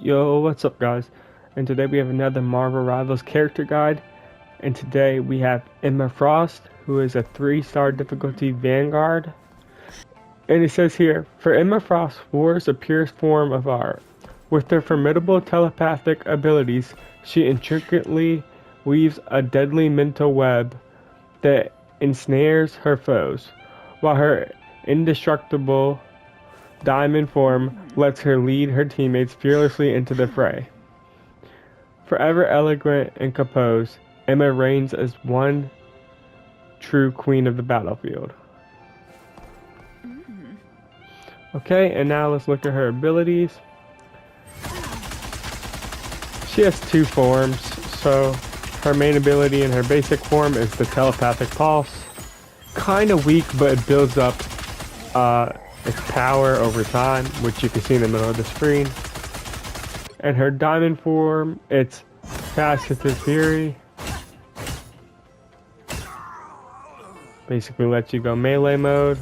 Yo, what's up guys? And today we have another Marvel Rivals character guide. And today we have Emma Frost, who is a 3-star difficulty Vanguard. And it says here, for Emma Frost, war is the purest form of art. With her formidable telepathic abilities, she intricately weaves a deadly mental web that ensnares her foes, while her indestructible diamond form lets her lead her teammates fearlessly into the fray. Forever eloquent and composed, Emma reigns as one true queen of the battlefield. Okay, and now let's look at her abilities. She has 2 forms, so her main ability in her basic form is the telepathic pulse. Kinda weak, but it builds up its power over time, which you can see in the middle of the screen. And her diamond form, it's Fascinated Fury. Basically lets you go melee mode.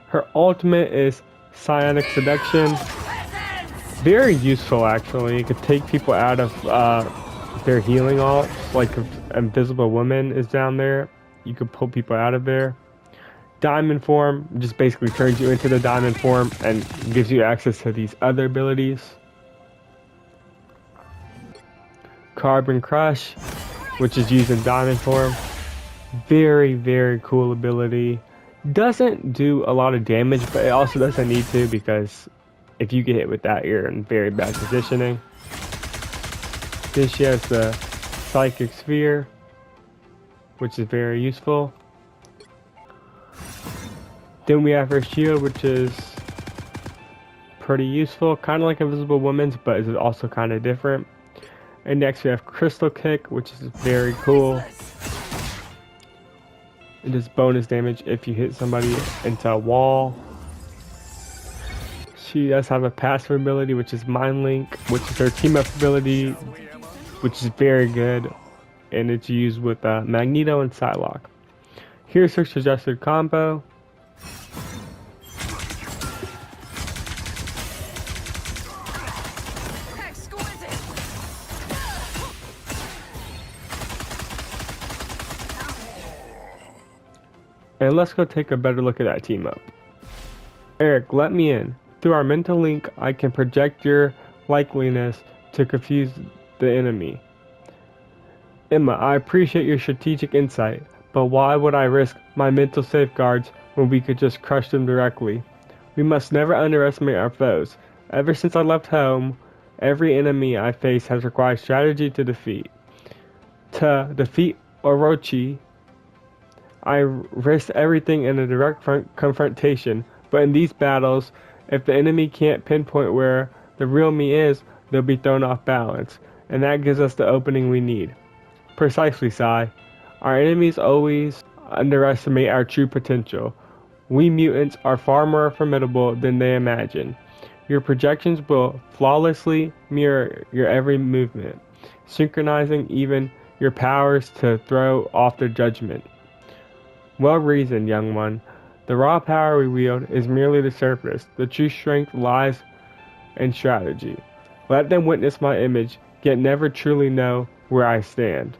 Her ultimate is Psionic Seduction. Very useful actually. You could take people out of their healing alts, like if Invisible Woman is down there, you could pull people out of there. Diamond form just basically turns you into the diamond form and gives you access to these other abilities. Carbon Crush, which is used in diamond form. Very, very cool ability. Doesn't do a lot of damage, but it also doesn't need to, because if you get hit with that, you're in very bad positioning. Then she has the Psychic Sphere, which is very useful. Then we have her shield, which is pretty useful, kind of like Invisible Woman's, but is also kind of different. And next we have Crystal Kick, which is very cool. It does bonus damage if you hit somebody into a wall. She does have a passive ability, which is Mind Link, which is her team up ability, which is very good, and it's used with Magneto and Psylocke. Here's her suggested combo. And let's go take a better look at that team up. Eric, let me in. Through our mental link, I can project your likeliness to confuse the enemy. Emma, I appreciate your strategic insight, but why would I risk my mental safeguards when we could just crush them directly? We must never underestimate our foes. Ever since I left home, every enemy I face has required strategy to defeat. To defeat Orochi, I risk everything in a direct confrontation, but in these battles, if the enemy can't pinpoint where the real me is, they'll be thrown off balance, and that gives us the opening we need. Precisely, Sai. Our enemies always underestimate our true potential. We mutants are far more formidable than they imagine. Your projections will flawlessly mirror your every movement, synchronizing even your powers to throw off their judgment. Well reasoned, young one. The raw power we wield is merely the surface. The true strength lies in strategy. Let them witness my image, yet never truly know where I stand.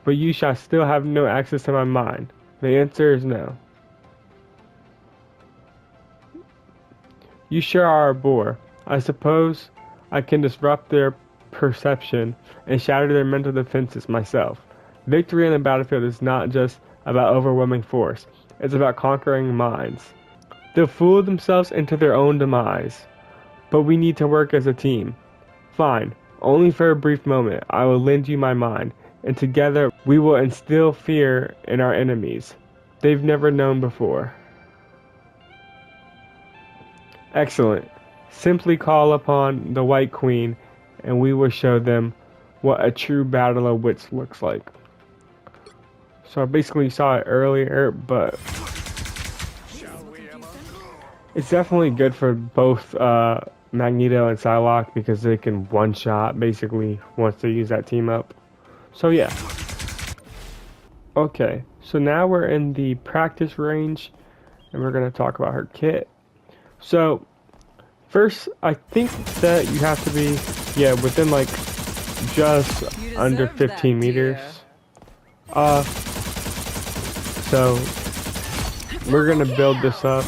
But you shall still have no access to my mind. The answer is no. You sure are a bore. I suppose I can disrupt their perception and shatter their mental defenses myself. Victory on the battlefield is not just about overwhelming force. It's about conquering minds. They'll fool themselves into their own demise. But we need to work as a team. Fine, only for a brief moment, I will lend you my mind, and together we will instill fear in our enemies. They've never known before. Excellent. Simply call upon the White Queen, and we will show them what a true battle of wits looks like. So I basically saw it earlier, but it's definitely good for both Magneto and Psylocke, because they can one-shot basically once they use that team up. So yeah. Okay, so now we're in the practice range, and we're going to talk about her kit. So First, I think that you have to be, yeah, within like just under 15 meters. So we're gonna build this up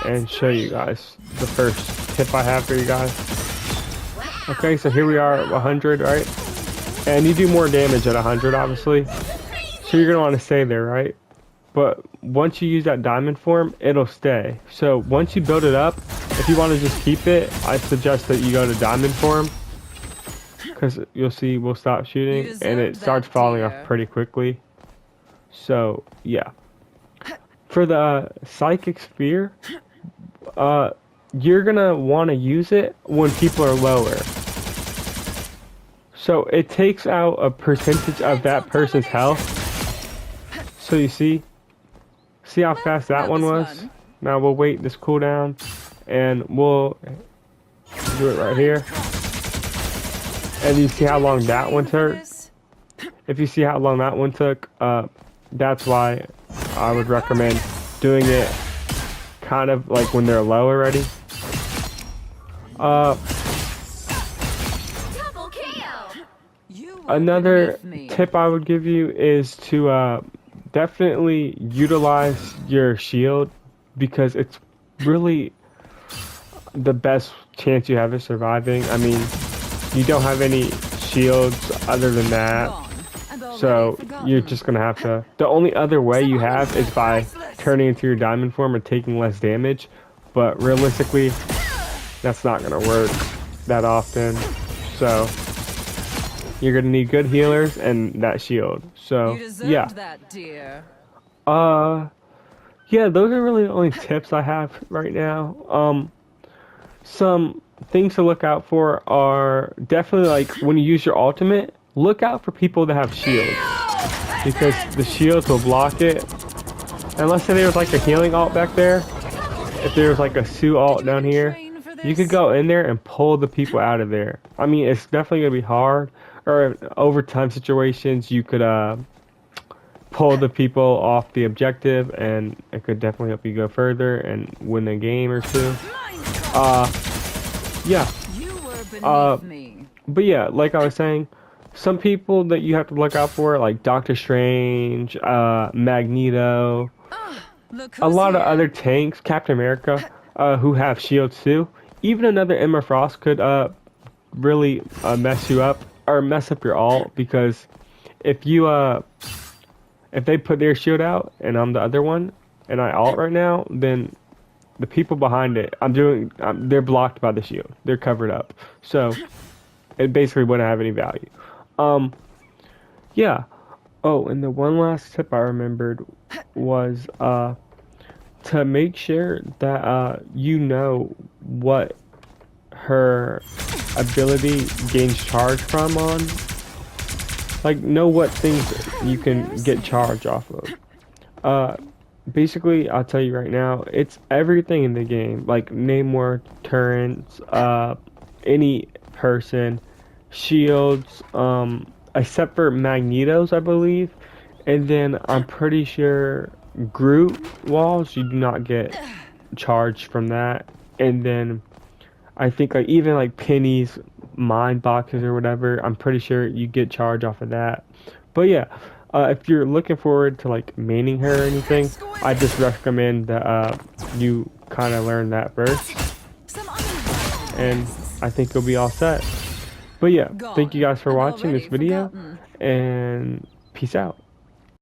and show you guys the first tip I have for you guys. Okay, so here we are at 100, right? And you do more damage at 100, obviously. So you're gonna want to stay there, right? But once you use that diamond form, it'll stay. So once you build it up, if you want to just keep it, I suggest that you go to diamond form, because you'll see we'll stop shooting and it starts falling off pretty quickly. So yeah, for the psychic sphere, you're gonna want to use it when people are lower. So it takes out a percentage of that person's health. So you see how fast that one was? Now we'll wait this cooldown and we'll do it right here. And you see how long that one took? If you see how long that one took, that's why I would recommend doing it kind of like when they're low already. Another tip I would give you is to definitely utilize your shield, because it's really the best chance you have of surviving. I mean, you don't have any shields other than that, so you're just gonna have to. The only other way you have is by turning into your diamond form and taking less damage, but realistically, that's not gonna work that often. So you're gonna need good healers and that shield. So yeah. Yeah, those are really the only tips I have right now. Some things to look out for are definitely, like, when you use your ultimate, look out for people that have shields, because the shields will block it. Unless there was like a healing ult back there, if there was like a Sue ult down here, you could go in there and pull the people out of there. I mean, it's definitely gonna be hard, or in overtime situations you could pull the people off the objective, and it could definitely help you go further and win a game or two. Yeah. But yeah, like I was saying, some people that you have to look out for, like Doctor Strange, Magneto, a lot of other tanks, Captain America, who have shields too. Even another Emma Frost could really mess you up, or mess up your ult, because if you if they put their shield out and I'm the other one and I ult right now, then the people behind it, they're blocked by the shield. They're covered up. So it basically wouldn't have any value. Yeah. Oh, and the one last tip I remembered was to make sure that you know what her ability gains charge from on. Like, know what things you can get charge off of. Basically, I'll tell you right now, it's everything in the game. Like, Namor, turrets, any person, shields, except for Magneto's, I believe. And then I'm pretty sure Groot walls, you do not get charged from that. And then I think like even like pennies, mind boxes or whatever, I'm pretty sure you get charged off of that. But yeah, if you're looking forward to like maining her or anything, I just recommend that you kind of learn that first, and I think you'll be all set. But yeah, thank you guys for watching this video, and peace out.